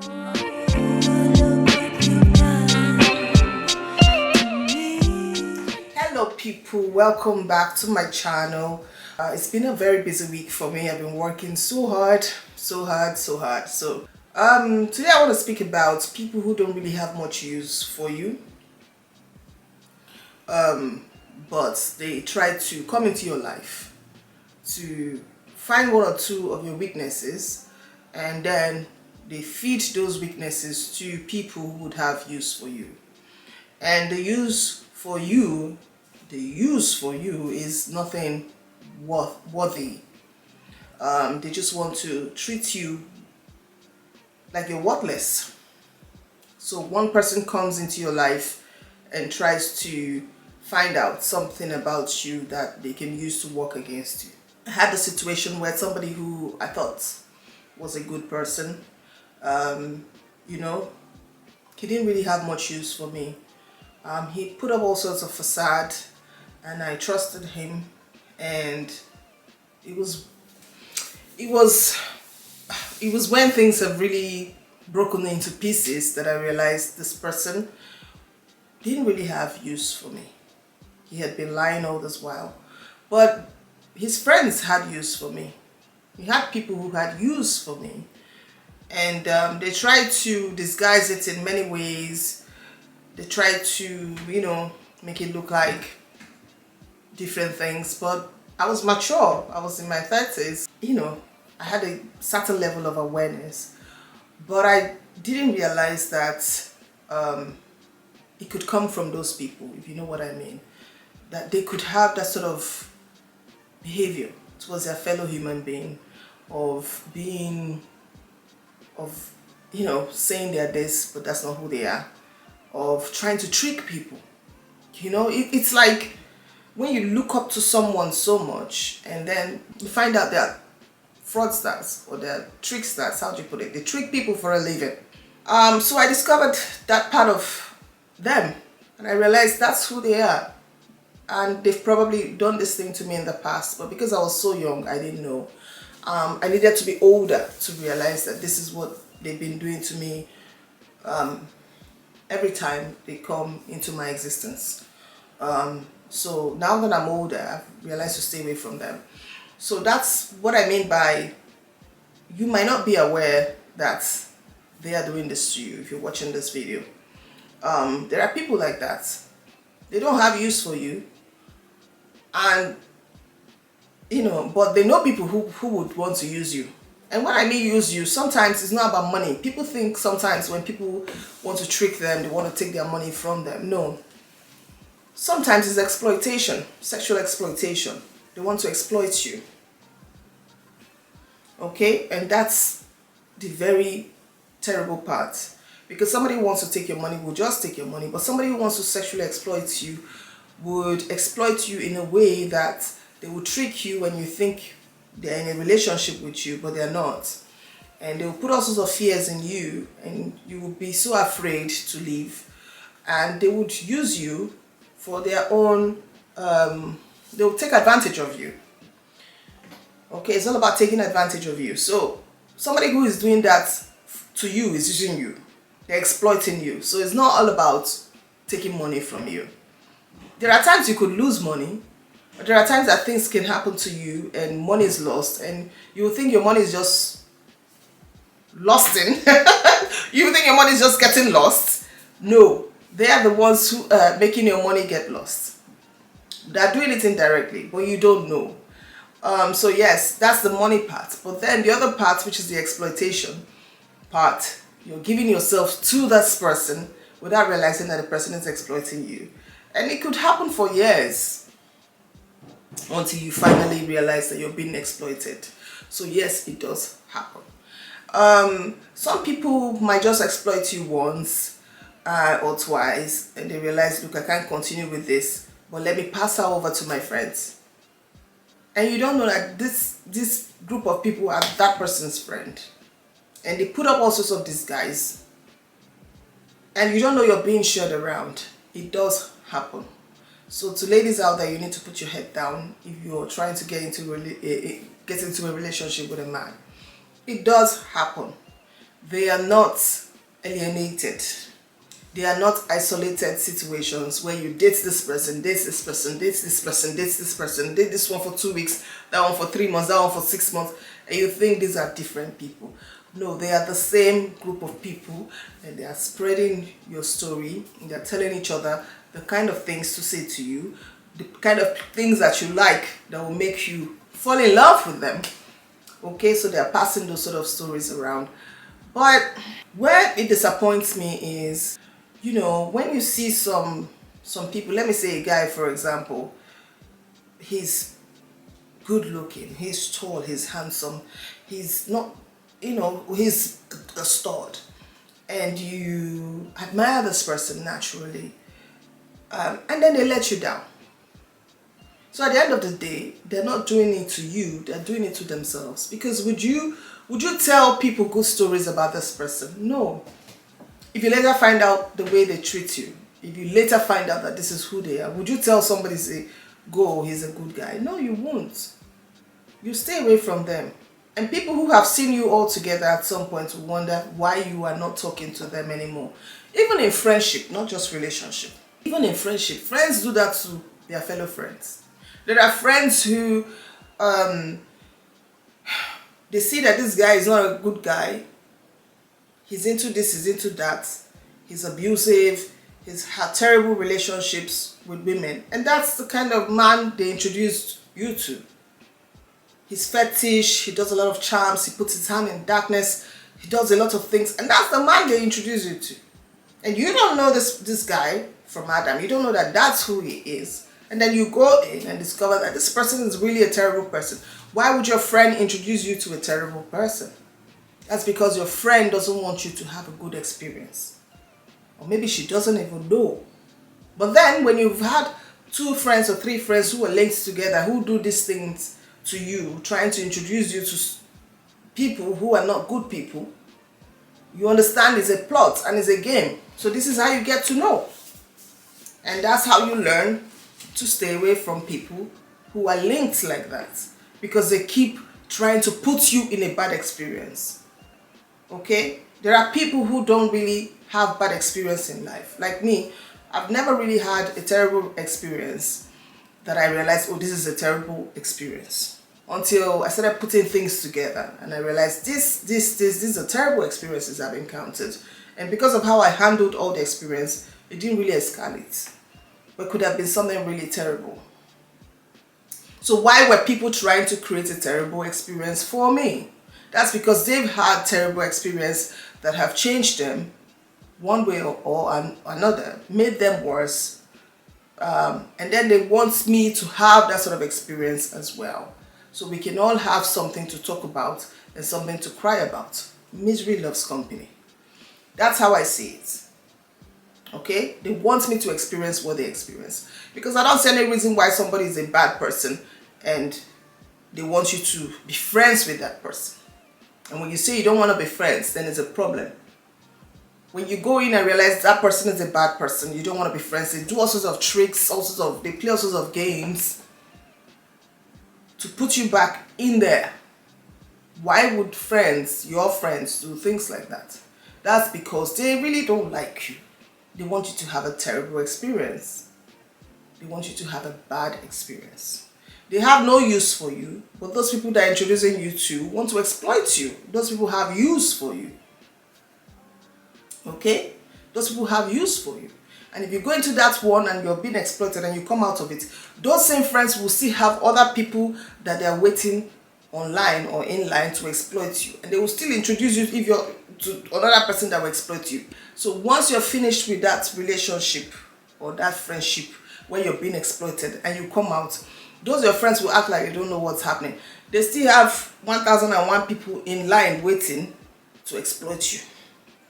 Hello people, welcome back to my channel. It's been a very busy week for me. I've been working so hard. Today I want to speak about people who don't really have much use for you, but they try to come into your life to find one or two of your weaknesses, and then they feed those weaknesses to people who would have use for you. And the use for you is nothing worthy. They just want to treat you like you're worthless. So one person comes into your life and tries to find out something about you that they can use to work against you. I had a situation where somebody who I thought was a good person, um, you know, he didn't really have much use for me. He put up all sorts of facade, and I trusted him, and it was it was it was when things have really broken into pieces that I realized this person didn't really have use for me. He had been lying all this while, but his friends had use for me. He had people who had use for me, and they tried to disguise it in many ways. They tried to, make it look like different things, but I was mature. I was in my 30s. I had a certain level of awareness, but I didn't realize that it could come from those people, if you know what I mean. That they could have that sort of behavior towards their fellow human being, of being, saying they're this, but that's not who they are, of trying to trick people. It's like when you look up to someone so much and then you find out they're fraudsters or they're tricksters. How do you put it? They trick people for a living. So I discovered that part of them, and I realized that's who they are. And they've probably done this thing to me in the past, but because I was so young, I didn't know. I needed to be older to realize that this is what they've been doing to me every time they come into my existence. So now that I'm older, I've realized to stay away from them. So that's what I mean by, you might not be aware that they are doing this to you if you're watching this video. There are people like that. They don't have use for you, and but they know people who would want to use you. And when I mean use you, sometimes it's not about money. People think sometimes when people want to trick them, they want to take their money from them. No. Sometimes it's exploitation, sexual exploitation. They want to exploit you. Okay? And that's the very terrible part. Because somebody who wants to take your money will just take your money, but somebody who wants to sexually exploit you would exploit you in a way that they will trick you when you think they're in a relationship with you, but they're not. And they will put all sorts of fears in you, and you will be so afraid to leave. And they would use you for their own, they will take advantage of you. Okay, it's all about taking advantage of you. So somebody who is doing that to you is using you. They're exploiting you. So it's not all about taking money from you. There are times you could lose money, but there are times that things can happen to you and money is lost, and you will think your money is just lost in. You think your money is just getting lost. No, they are the ones who are making your money get lost. They're doing it indirectly, but you don't know. So yes, that's the money part. But then the other part, which is the exploitation part, you're giving yourself to this person without realizing that the person is exploiting you. And it could happen for years until you finally realize that you're being exploited. So yes, it does happen. Some people might just exploit you once or twice, and they realize, look, I can't continue with this, but let me pass her over to my friends. And you don't know that this group of people are that person's friend, and they put up all sorts of disguise, and you don't know you're being shared around. It does happen. So to ladies out there, you need to put your head down if you're trying to get into a relationship with a man. It does happen. They are not alienated. They are not isolated situations where you date this person, date this person, date this person, date this person, date this one for 2 weeks, that one for 3 months, that one for 6 months, and you think these are different people. No, they are the same group of people, and they are spreading your story, and they are telling each other the kind of things to say to you, the kind of things that you like that will make you fall in love with them. Okay, so they are passing those sort of stories around. But where it disappoints me is, when you see some people, let me say a guy, for example, he's good looking, he's tall, he's handsome, he's not, he's a stud, and you admire this person naturally, and then they let you down. So at the end of the day, they're not doing it to you, they're doing it to themselves. Because would you tell people good stories about this person? No. If you later find out the way they treat you, if you later find out that this is who they are, would you tell somebody, say, go, he's a good guy? No, you won't. You stay away from them. And people who have seen you all together at some point will wonder why you are not talking to them anymore. Even in friendship, not just relationship. Even in friendship, friends do that to their fellow friends. There are friends who, they see that this guy is not a good guy. He's into this, he's into that. He's abusive. He's had terrible relationships with women. And that's the kind of man they introduced you to. He's fetish, he does a lot of charms, he puts his hand in darkness, he does a lot of things. And that's the man they introduce you to. And you don't know this guy from Adam. You don't know that that's who he is. And then you go in and discover that this person is really a terrible person. Why would your friend introduce you to a terrible person? That's because your friend doesn't want you to have a good experience. Or maybe she doesn't even know. But then when you've had 2 friends or 3 friends who are linked together, who do these things to you, trying to introduce you to people who are not good people, you understand it's a plot and it's a game. So this is how you get to know. And that's how you learn to stay away from people who are linked like that, because they keep trying to put you in a bad experience. Okay? There are people who don't really have bad experience in life. Like me, I've never really had a terrible experience that I realized, oh, this is a terrible experience. Until I started putting things together and I realized these are terrible experiences I've encountered. And because of how I handled all the experience, it didn't really escalate. But it could have been something really terrible. So why were people trying to create a terrible experience for me? That's because they've had terrible experience that have changed them one way or another, made them worse. And then they want me to have that sort of experience as well. So we can all have something to talk about and something to cry about. Misery loves company. That's how I see it. Okay? They want me to experience what they experience. Because I don't see any reason why somebody is a bad person and they want you to be friends with that person. And when you say you don't want to be friends, then it's a problem. When you go in and realize that person is a bad person, you don't want to be friends, they do all sorts of tricks, they play all sorts of games to put you back in there. Why would your friends do things like that? That's because they really don't like you. They want you to have a terrible experience. They want you to have a bad experience. They have no use for you, but those people that are introducing you to want to exploit you. Those people have use for you. Okay? Those people have use for you. And if you go into that one and you're being exploited and you come out of it, those same friends will still have other people that they are waiting online or in line to exploit you. And they will still introduce you to another person that will exploit you. So once you're finished with that relationship or that friendship where you're being exploited and you come out, those your friends will act like they don't know what's happening. They still have 1001 people in line waiting to exploit you.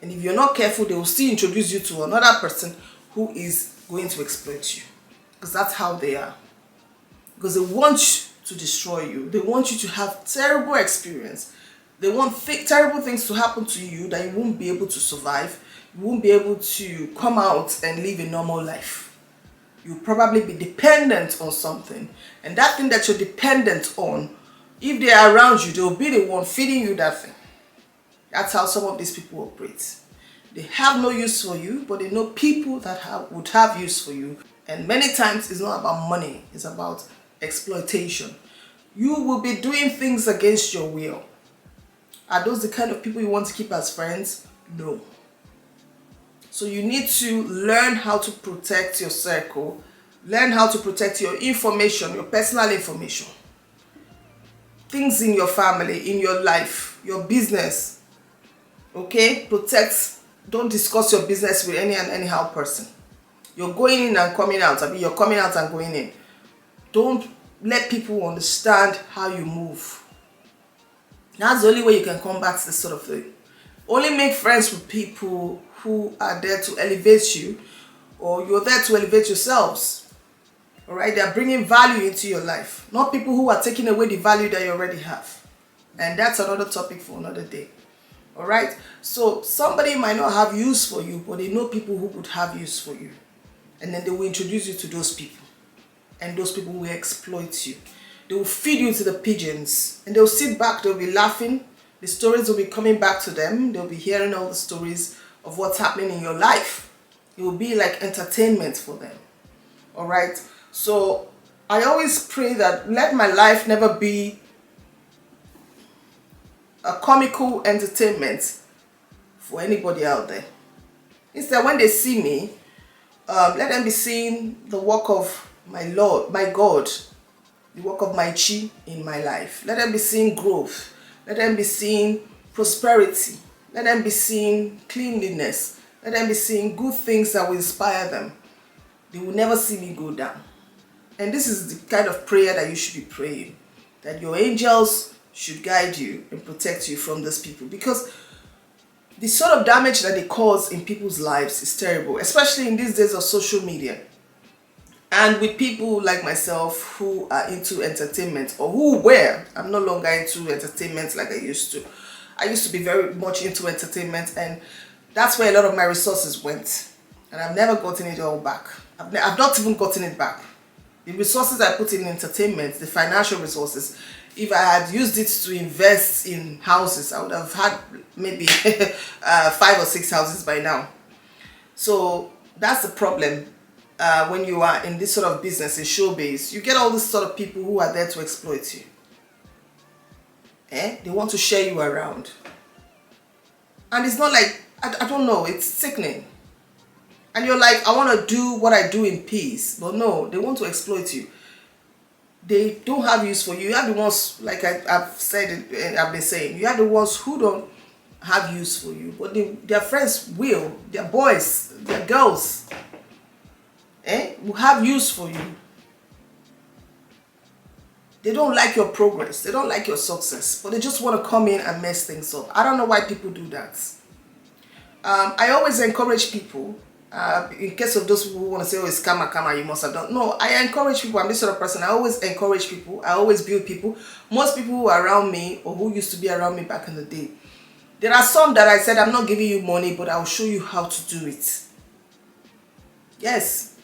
And if you're not careful, they will still introduce you to another person who is going to exploit you. Because that's how they are. Because they want to destroy you. They want you to have terrible experience. They want terrible things to happen to you that you won't be able to survive. You won't be able to come out and live a normal life. You'll probably be dependent on something. And that thing that you're dependent on, if they are around you, they'll be the one feeding you that thing. That's how some of these people operate. They have no use for you, but they know people that would have use for you. And many times it's not about money, it's about exploitation. You will be doing things against your will. Are those the kind of people you want to keep as friends? No. So you need to learn how to protect your circle, learn how to protect your information, your personal information. Things in your family, in your life, your business. Okay? Protect. Don't discuss your business with any and anyhow person. You're going in and coming out. I mean, you're coming out and going in. Don't let people understand how you move. That's the only way you can combat this sort of thing. Only make friends with people who are there to elevate you, or you're there to elevate yourselves. All right? They're bringing value into your life, not people who are taking away the value that you already have. And that's another topic for another day. All right? So somebody might not have use for you, but they know people who would have use for you. And then they will introduce you to those people. And those people will exploit you. They will feed you to the pigeons. And they'll sit back, they'll be laughing. The stories will be coming back to them. They'll be hearing all the stories of what's happening in your life. It will be like entertainment for them. All right? So I always pray that let my life never be a comical entertainment for anybody out there. Instead, when they see me, let them be seeing the work of my Lord, my God, the work of my Chi in my life. Let them be seeing growth. Let them be seeing prosperity. Let them be seeing cleanliness. Let them be seeing good things that will inspire them. They will never see me go down. And this is the kind of prayer that you should be praying. That your angels should guide you and protect you from these people. Because the sort of damage that they cause in people's lives is terrible. Especially in these days of social media. And with people like myself who are into entertainment, or who were, I'm no longer into entertainment like I used to. I used to be very much into entertainment, and that's where a lot of my resources went. And I've never gotten it all back. I've not even gotten it back. The resources I put in entertainment, the financial resources, if I had used it to invest in houses, I would have had maybe 5 or 6 houses by now. So that's the problem. When you are in this sort of business, in showbiz, you get all this sort of people who are there to exploit you. They want to share you around. And it's not like, I don't know, it's sickening. And you're like, I want to do what I do in peace. But no, they want to exploit you. They don't have use for you. You have the ones, like I've said it, and I've been saying, you have the ones who don't have use for you. But their friends will, their boys, their girls, will have use for you. They don't like your progress. They don't like your success. But they just want to come in and mess things up. I don't know why people do that. I always encourage people, in case of those people who want to say, oh, it's karma, you must have done. No, I encourage people. I'm this sort of person. I always encourage people. I always build people. Most people who are around me, or who used to be around me back in the day, there are some that I said, I'm not giving you money, but I'll show you how to do it. Yes.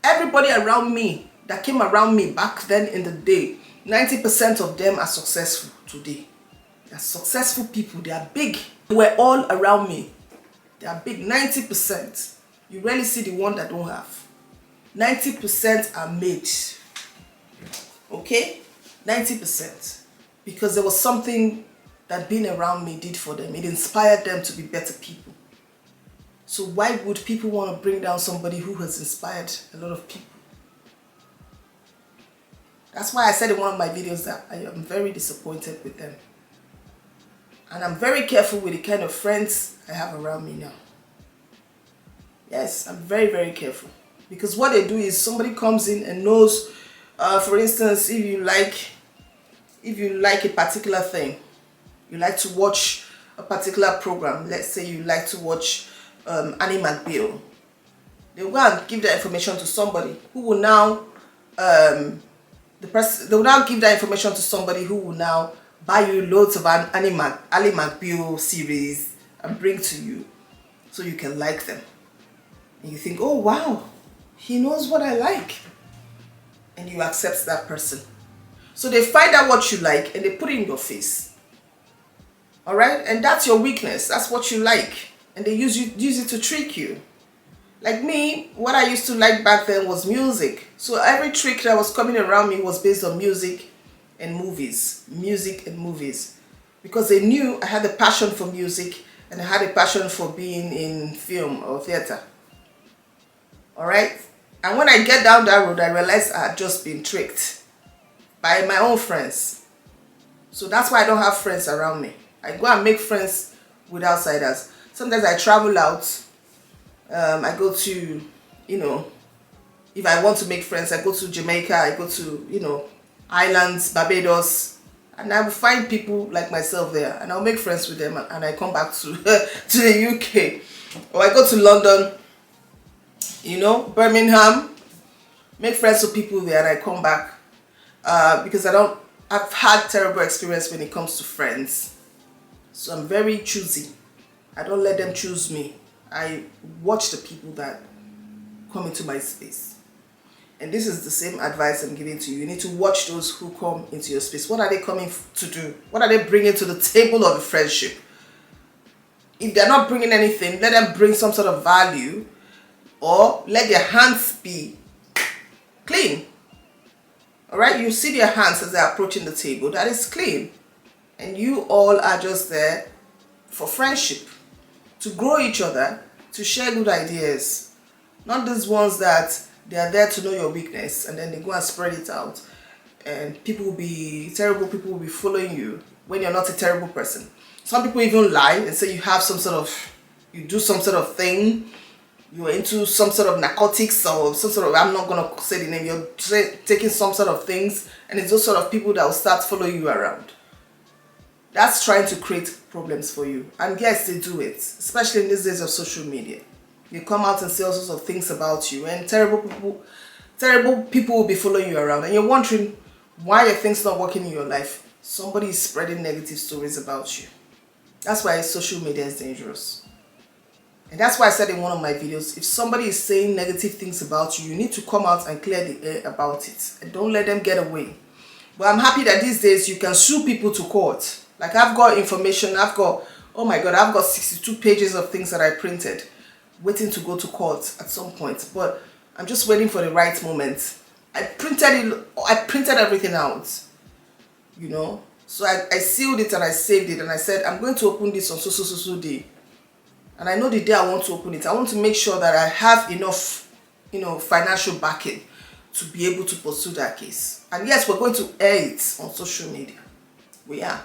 Everybody around me that came around me back then in the day, 90% of them are successful today. They are successful people. They are big. They were all around me. They are big. 90%. You rarely see the one that don't have. 90% are made. Okay? 90%. Because there was something that being around me did for them. It inspired them to be better people. So why would people want to bring down somebody who has inspired a lot of people? That's why I said in one of my videos that I am very disappointed with them. And I'm very careful with the kind of friends I have around me now. Yes, I'm very, very careful. Because what they do is somebody comes in and knows, for instance, if you like a particular thing, you like to watch a particular program, let's say you like to watch Annie McBeal, they will go and give that information to somebody who will now, they will now give that information to somebody who will now buy you loads of Annie McBeal series and bring to you so you can like them. And you think, oh wow, he knows what I like. And you accept that person. So they find out what you like and they put it in your face. All right, and that's your weakness. That's what you like, and they use it to trick you. Like me, what I used to like back then was music. So every trick that was coming around me was based on music and movies. Music and movies. Because they knew I had a passion for music and I had a passion for being in film or theater. Alright? And when I get down that road, I realized I had just been tricked by my own friends. So that's why I don't have friends around me. I go and make friends with outsiders. Sometimes I travel out. I go to, if I want to make friends, I go to Jamaica, I go to, islands, Barbados, and I will find people like myself there, and I'll make friends with them, and I come back to, to the UK. Or I go to London, Birmingham, make friends with people there, and I come back. Because I've had terrible experience when it comes to friends. So I'm very choosy. I don't let them choose me. I watch the people that come into my space. And this is the same advice I'm giving to you. You need to watch those who come into your space. What are they coming to do? What are they bringing to the table of the friendship? If they're not bringing anything, let them bring some sort of value, or let their hands be clean. Alright, you see their hands as they're approaching the table. That is clean. And you all are just there for friendship, to grow each other, to share good ideas. Not these ones that they are there to know your weakness and then they go and spread it out. And terrible people will be following you when you're not a terrible person. Some people even lie and say you do some sort of thing. You're into some sort of narcotics or some sort of, I'm not going to say the name, you're taking some sort of things, and it's those sort of people that will start following you around. That's trying to create problems for you. And yes, they do it, especially in these days of social media. You come out and say all sorts of things about you, and terrible people will be following you around, and you're wondering why your things not working in your life. Somebody is spreading negative stories about you. That's why social media is dangerous. And that's why I said in one of my videos, if somebody is saying negative things about you, you need to come out and clear the air about it. And don't let them get away. But I'm happy that these days you can sue people to court. Like I've got information, I've got 62 pages of things that I printed, waiting to go to court at some point. But I'm just waiting for the right moment. I printed everything out, So I sealed it and I saved it, and I said, I'm going to open this on so day. And I know the day I want to open it, I want to make sure that I have enough, financial backing to be able to pursue that case. And yes, we're going to air it on social media. We are.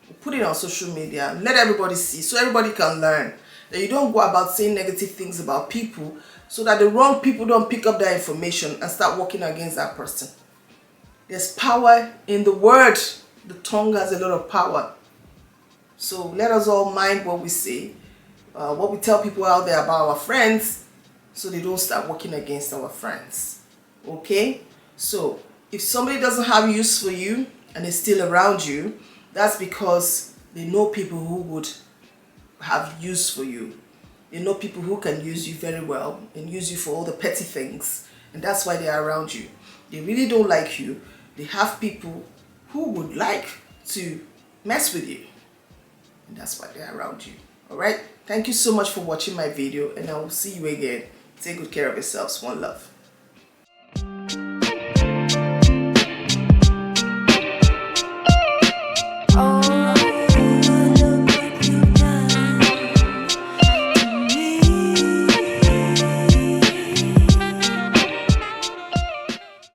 We'll put it on social media and let everybody see, so everybody can learn that you don't go about saying negative things about people so that the wrong people don't pick up that information and start working against that person. There's power in the word. The tongue has a lot of power. So let us all mind what we say. What we tell people out there about our friends, so they don't start working against our friends. Okay? So if somebody doesn't have use for you and is still around you, that's because they know people who would have use for you. They know people who can use you very well and use you for all the petty things, and that's why they are around you. They really don't like you. They have people who would like to mess with you, and that's why they're around you. Alright, thank you so much for watching my video, and I will see you again. Take good care of yourselves. One love.